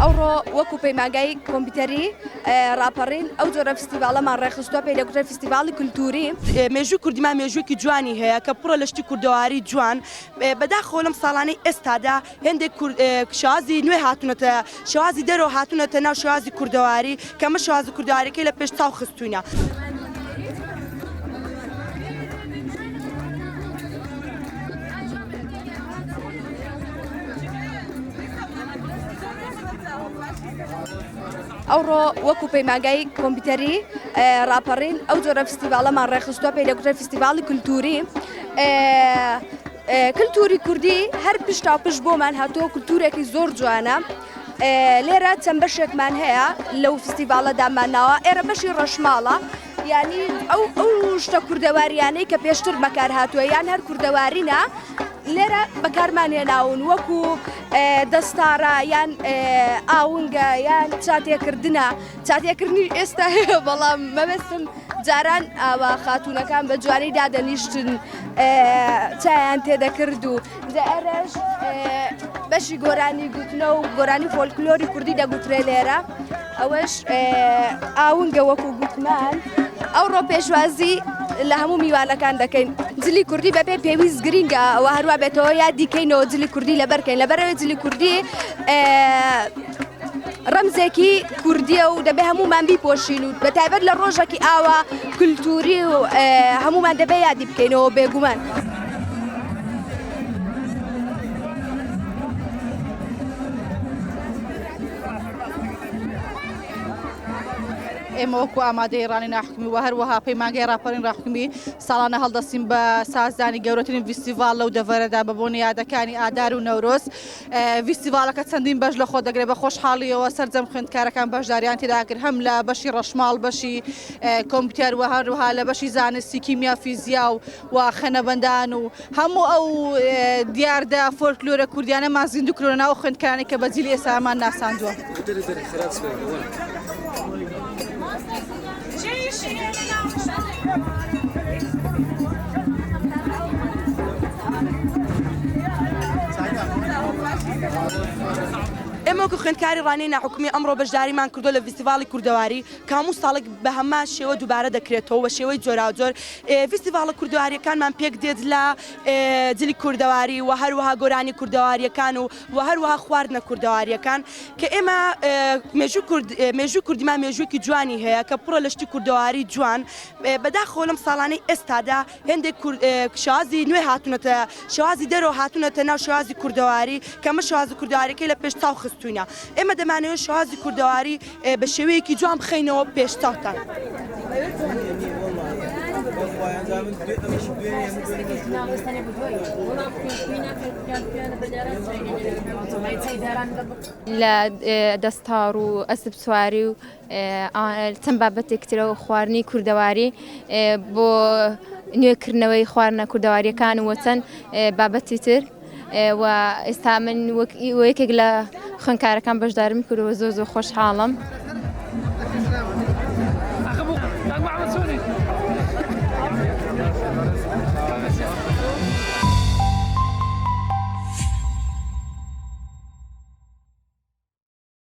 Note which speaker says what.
Speaker 1: ئەوڕۆ وەکو پەیمانگای کۆمپیوتەری ڕاپەڕین ئەو جۆرە فستیڤالەمان ڕێخستووە پێی دەگوترێت فستیڤاڵی کولتوری.
Speaker 2: مێژووی کوردیمان مێژوویەکی جوانی هەیە کە پڕە لە شتی کوردەواری جوان. بەداخەوە لەم ساڵانەی ئێستادا هێندێک شازی نوێ هاتوونەتە، شازی دەرەوە هاتوونەتە ناو شازی کوردەواری کە ئەمە شازی کوردەواریەکەی لە پێش تاو خستوینە.
Speaker 1: ئەوڕۆ وەکو پەیمانگای کۆمپیوتەری ڕاپەڕین ئەو جۆرە فستیڤالەمان ڕێخستووە پێی دەگوترێت فستیڤاڵی کولتوری. کولتوری کوردی هەر پشتاپشت بۆمان هاتووە کولتورێکی زۆر جوانە. لێرە چەند بەشێکمان هەیە لەو فستیڤالەدامان ناوە. ئێرە بەشی ڕەشماڵە، یعنی ئەو شتە کوردەواریانەی کە پێشتر بەکار هاتووە یان هەر کوردەوارینە لێرە بەکارمان هێناون وەکو دەستارە یان ئاونگە یان چاتێکردنە. چاتێکردنی ئێستا هەیە بەڵام مەبەستم جاران ئاوا خاتوونەکان بە جوانی دادەنیشتن چایان تێدەکرد و ئەرەش بەشی گۆرانی گوتنە و گۆرانی فۆلکلۆری کوردی دەگوترێ لێرە. ئەوەش ئاونگە وەکو گوتمان. ئەوڕۆ پێشوازی لە هەموو میوانەکان دەکەین. جلی کوردی بەبێ پێویست گرینگە ئەوە هەروە بێتەوە یادیکەینەوە جلی کوردی لەبەرکەین. لەبەرەوەی جلی کوردی ڕەمزێکی کوردیە و دەبێ هەمومان بیپۆشین و بەتایبەت لە ڕۆژێکی ئاوا کولتوری و هەمومان دەبێ یادی بکەینەوە بێگومان.
Speaker 3: ئێمە وەکو ئامادەی ڕانی ناحکمی و هەروەها پەیمانگای ڕاپەڕین ڕاحکمی ساڵانە هەڵدەستین بە سازدانی گەورەترین فستیڤال لەو دەڤەرەدا بە بۆنە یادەکانی ئادار و نەورۆز. فستیڤالەکە چەندین بەش لە خۆ دەگرێت بە خۆشحاڵیەوە سەرجەم خوێندکارەکان بەشداریان تێدا کرد، هەم لە بەشی ڕەشماڵ، بەشی کۆمپیوتەر و هەروەها لە بەشی زانستی کیمیا فیزیا و خەنەبەندان و هەموو ئەو دیاردە فۆلکلۆرە کوردیانەمان زیندوو ناو خوێندکارانی کە بەجلی ئێستامان ناساندووە.
Speaker 2: ئێمە وەکو خوێندکاری ڕانەی ناحکومی ئەمڕۆ بەشداریمان کردو لە فستیڤاڵی کوردەواری کە هەموو ساڵێک بە هەمان شێوە دووبارە دەکرێتەوە بە شێوەی جۆراوجۆر. فستیڤاڵە کوردەواریەکانمان پێک دێت لە جلی کوردەواری و هەروەها گۆرانی کوردەواریەکان و هەروەها خواردنە کوردەواریەکان کە ئێمە مێژووی کوردیمان مێژوویەکی جوانی هەیە کە پڕە لە شتی کوردەواری جوان. بەداخەوە لەم ساڵانەی ئێستادا هێندێک شازی نوێ هاتوونەتە، شازی دەرەوە هاتوونەتە ناو شازی کوردەواری کە ئەمە شازی کوردەواریەکەی لە پێش تاو خستوینە. ئێمە دەمانەوێت شازی کوردەواری بە شێوەیەکی جوان بخەینەوە پێش تاوتان.
Speaker 4: لە دەستار و ئەسب سواری و چەند بابەتێک ترەوە خواردنی کوردەواری بۆ نوێکردنەوەی خواردنە کوردەواریەکان و چەند بابەتی تر و ئێستا من یەکێک لە خوێندکارەکان بەشدارم کردەوە زۆر خۆشحاڵم.